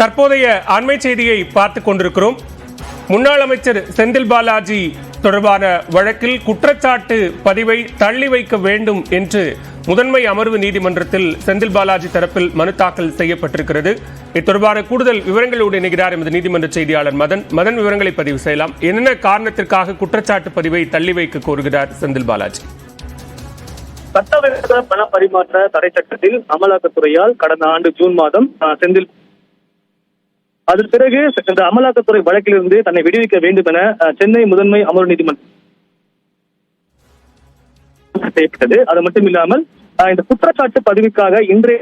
தற்போதைய அண்மை செய்தியை பார்த்துக் கொண்டிருக்கிறோம். முன்னாள் அமைச்சர் செந்தில் பாலாஜி தொடர்பான வழக்கில் குற்றச்சாட்டு பதிவை தள்ளி வைக்க வேண்டும் என்று முதன்மை அமர்வு நீதிமன்றத்தில் செந்தில் பாலாஜி தரப்பில் மனு தாக்கல் செய்யப்பட்டிருக்கிறது. இது தொடர்பான கூடுதல் விவரங்களோடு இணைகிறார் எமது நீதிமன்ற செய்தியாளர் மதன். விவரங்களை பதிவு செய்யலாம். என்ன காரணத்திற்காக குற்றச்சாட்டு பதிவை தள்ளி வைக்க கோருகிறார் செந்தில் பாலாஜி? சட்டவிரோத பண பரிமாற்ற தடை சட்டத்தில் அமலாக்கத்துறையால் கடந்த ஆண்டு ஜூன் மாதம் செந்தில் அதன் பிறகு இந்த அமலாக்கத்துறை வழக்கிலிருந்து தன்னை விடுவிக்க வேண்டும் என சென்னை முதன்மை அமர்வு நீதிமன்றம் செய்யப்பட்டது. அது மட்டும் இல்லாமல் இந்த குற்றச்சாட்டு பதிவுக்காக இன்றைய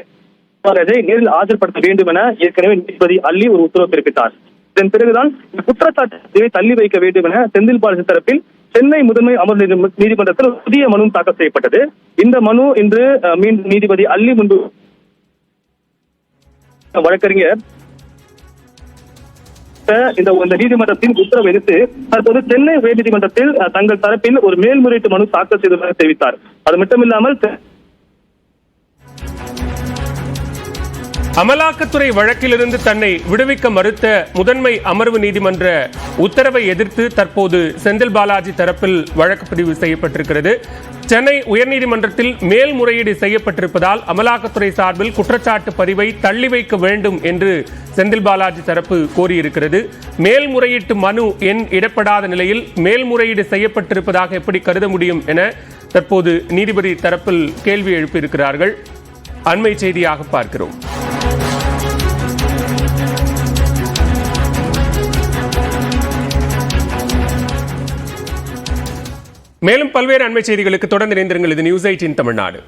நேரில் ஆஜர்படுத்த வேண்டும் என ஏற்கனவே நீதிபதி அள்ளி ஒரு உத்தரவு பிறப்பித்தார். இதன் பிறகுதான் இந்த குற்றச்சாட்டு தள்ளி வைக்க வேண்டும் என செந்தில் பாலாஜி தரப்பில் சென்னை முதன்மை அமர்வு நீதிமன்றத்தில் புதிய மனு தாக்கல் செய்யப்பட்டது. இந்த மனு இன்று மீண்டும் நீதிபதி அள்ளி முன்பு வழக்கறிஞர் இந்த நீதிமன்றத்தின் உத்தரவை எதிர்த்து தற்போது சென்னை உயர்நீதிமன்றத்தில் தங்கள் தரப்பில் ஒரு மேல்முறையீட்டு மனு தாக்கல் செய்ததாக தெரிவித்தார். அது மட்டுமில்லாமல் அமலாக்கத்துறை வழக்கிலிருந்து தன்னை விடுவிக்க மறுத்த முதன்மை அமர்வு நீதிமன்ற உத்தரவை எதிர்த்து தற்போது செந்தில் பாலாஜி தரப்பில் வழக்கு பதிவு செய்யப்பட்டிருக்கிறது. சென்னை உயர்நீதிமன்றத்தில் மேல்முறையீடு செய்யப்பட்டிருப்பதால் அமலாக்கத்துறை சார்பில் குற்றச்சாட்டு பதிவை தள்ளி வைக்க வேண்டும் என்று செந்தில் பாலாஜி தரப்பு கோரியிருக்கிறது. மேல்முறையீட்டு மனு எண் இடப்படாத நிலையில் மேல்முறையீடு செய்யப்பட்டிருப்பதாக எப்படி கருத முடியும் என தற்போது நீதிபதி தரப்பில் கேள்வி எழுப்பியிருக்கிறார்கள். அண்மை செய்தியாக பார்க்கிறோம். மேலும் பல்வேறு அண்மை செய்திகளுக்கு தொடர்ந்து இணைந்திருங்கள். இது நியூஸ் 18 தமிழ்நாடு.